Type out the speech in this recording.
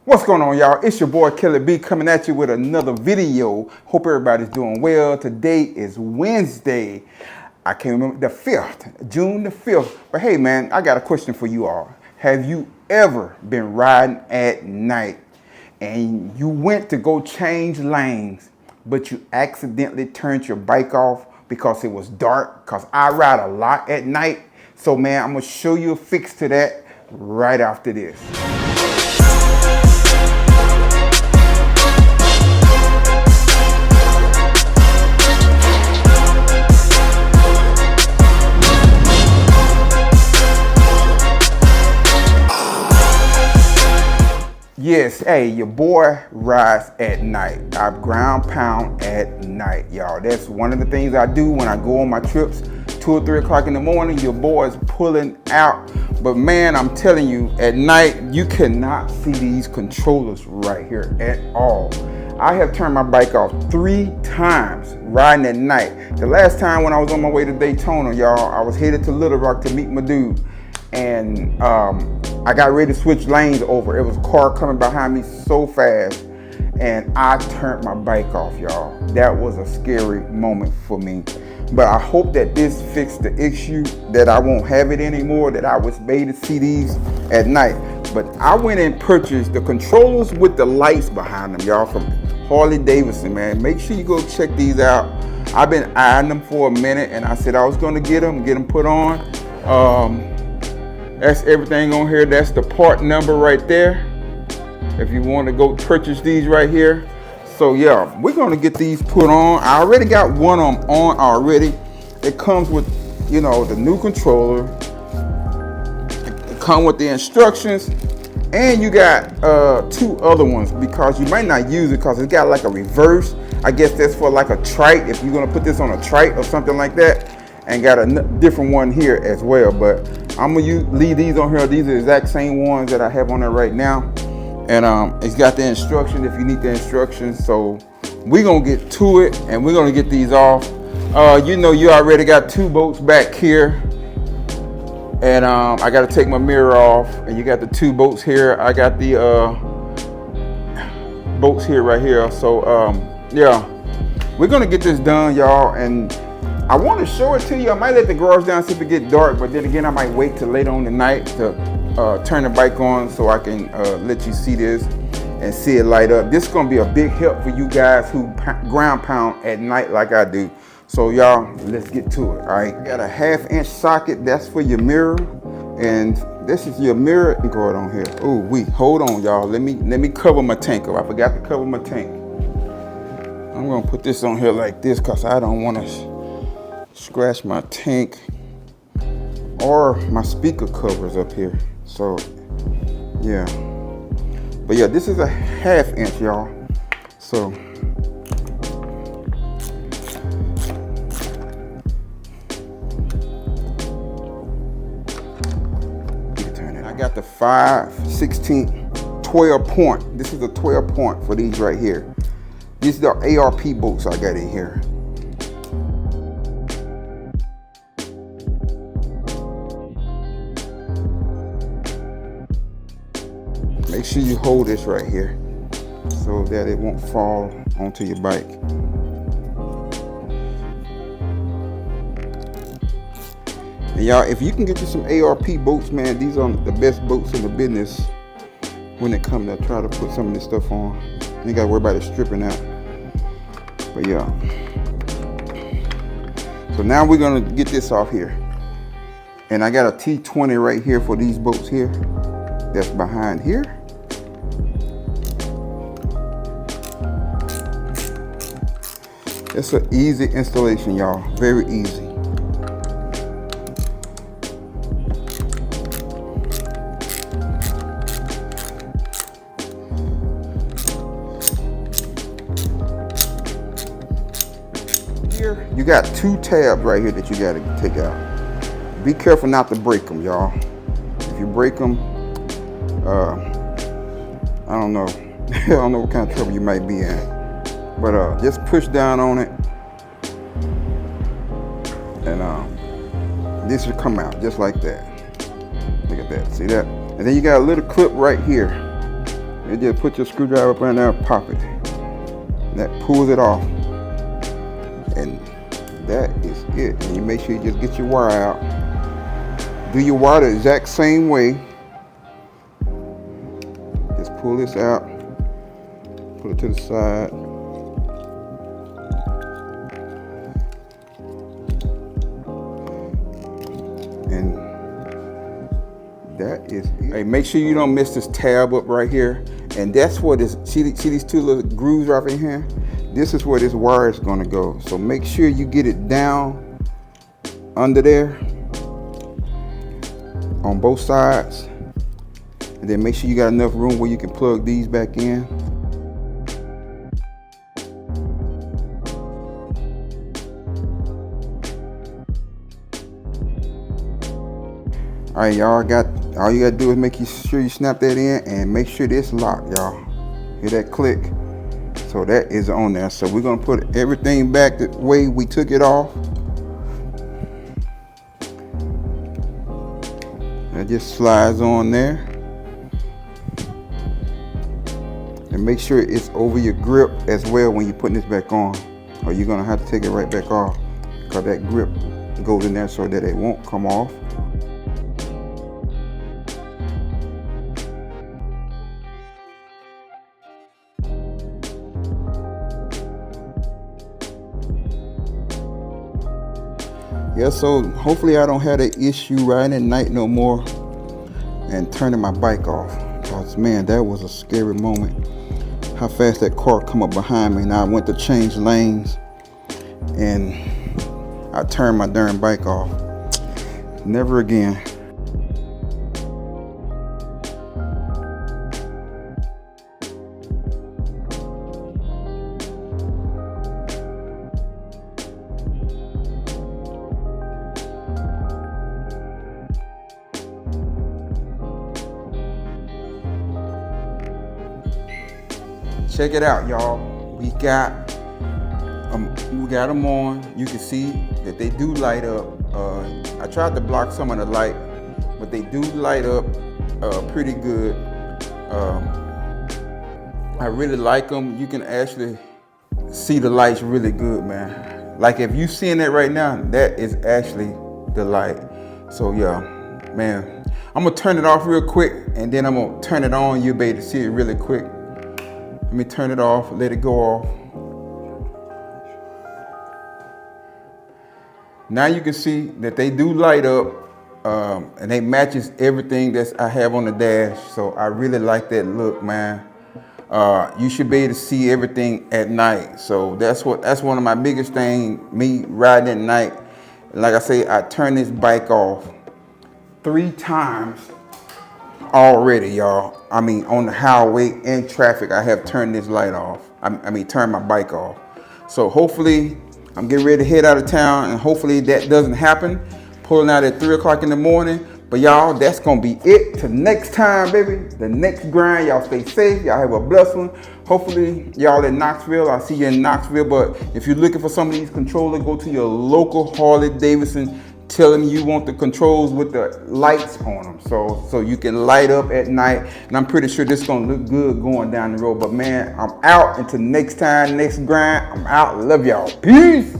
What's going on, y'all? It's your boy Killer B coming at you with another video. Hope everybody's doing well. Today is Wednesday. I can't remember, the 5th, June the 5th. But hey man, I got a question for you all. Have you ever been riding at night and you went to go change lanes, but you accidentally turned your bike off because it was dark? Because I ride a lot at night. So man, I'm gonna show you a fix to that right after this. Yes, hey, your boy rides at night. I ground pound at night, y'all. That's one of the things I do when I go on my trips. 2 or 3 o'clock in the morning, your boy's pulling out. But man, I'm telling you, at night, you cannot see these controllers right here at all. I have turned my bike off 3 times riding at night. The last time when I was on my way to Daytona, y'all, I was headed to Little Rock to meet my dude. And I got ready to switch lanes over. It was a car coming behind me so fast and I turned my bike off, y'all. That was a scary moment for me. But I hope that this fixed the issue, that I won't have it anymore, that I was made to see these at night. But I went and purchased the controllers with the lights behind them, y'all, from Harley Davidson, man. Make sure you go check these out. I've been eyeing them for a minute and I said I was gonna get them put on. That's everything on here. That's the part number right there. If you want to go purchase these right here. So yeah, we're gonna get these put on. I already got one of them on already. It comes with, you know, the new controller. It comes with the instructions. And you got 2 other ones because you might not use it because it's got like a reverse. I guess that's for like a trike. If you're gonna put this on a trike or something like that. And got a different one here as well. But I'm gonna leave these on here. These are the exact same ones that I have on there right now. And it's got the instructions if you need the instructions. So we're gonna get to it and we're gonna get these off. You know, you already got 2 bolts back here. And I gotta take my mirror off. And you got the 2 bolts here. I got the bolts here right here. So yeah, we're gonna get this done, y'all. And I want to show it to you. I might let the garage down, see if it get dark, but then again, I might wait till later on tonight to turn the bike on so I can let you see this and see it light up. This is going to be a big help for you guys who ground pound at night like I do. So y'all, let's get to it, all right? Got a 1/2-inch socket. That's for your mirror. And this is your mirror. Guard on here. Oh, hold on, y'all. Let me cover my tank up. I forgot to cover my tank. I'm going to put this on here like this because I don't want to scratch my tank or my speaker covers up here. So yeah, but yeah, this is a 1/2-inch, y'all. So I got the 5/16 12 point. This is a 12 point for these right here. These are the ARP bolts I got in here. Make sure you hold this right here so that it won't fall onto your bike. And y'all, if you can get you some ARP bolts, man, these are the best bolts in the business when it comes to try to put some of this stuff on. You ain't gotta worry about it stripping out. But yeah. So now we're gonna get this off here. And I got a T20 right here for these bolts here. That's behind here. It's an easy installation, y'all. Very easy. Here, you got 2 tabs right here that you got to take out. Be careful not to break them, y'all. If you break them, I don't know. I don't know what kind of trouble you might be in. But just push down on it and this should come out just like that. Look at that, see that? And then you got a little clip right here And just put your screwdriver up in there and pop it. And that pulls it off. And that is it. And you make sure you just get your wire out. Do your wire the exact same way. Just pull this out. Put it to the side. And that is it. Hey, make sure you don't miss this tab up right here. And that's what is, see these two little grooves right in here? This is where this wire is gonna go. So make sure you get it down under there on both sides. And then make sure you got enough room where you can plug these back in. All right, y'all, all you gotta do is make sure you snap that in and make sure this locked, y'all. Hear that click? So that is on there. So we're gonna put everything back the way we took it off. That just slides on there. And make sure it's over your grip as well when you're putting this back on, or you're gonna have to take it right back off, because that grip goes in there so that it won't come off. Yeah, so hopefully I don't have that issue riding at night no more and turning my bike off. Because man, that was a scary moment. How fast that car come up behind me, and I went to change lanes and I turned my darn bike off. Never again. Check it out, y'all. We got them on. You can see that they do light up. I tried to block some of the light, but they do light up pretty good. I really like them. You can actually see the lights really good, man. Like if you seeing that right now, that is actually the light. So yeah, man. I'm gonna turn it off real quick, and then I'm gonna turn it on. You'll be able to see it really quick. Let me turn it off, let it go off. Now you can see that they do light up, and they matches everything that I have on the dash. So I really like that look, man. You should be able to see everything at night. So that's one of my biggest things, me riding at night. Like I say, I turn this bike off 3 times already, y'all. I mean, on the highway and traffic, I have turned this light off. I mean, turned my bike off. So hopefully, I'm getting ready to head out of town, and hopefully that doesn't happen. Pulling out at 3 o'clock in the morning. But y'all, that's gonna be it. Till next time, baby. The next grind. Y'all stay safe. Y'all have a blessed one. Hopefully, y'all in Knoxville. I'll see you in Knoxville. But if you're looking for some of these controllers, go to your local Harley Davidson. Tell them you want the controls with the lights on them, so you can light up at night. And I'm pretty sure this is gonna look good going down the road. But man, I'm out. Until next time, next grind, I'm out. Love y'all. Peace.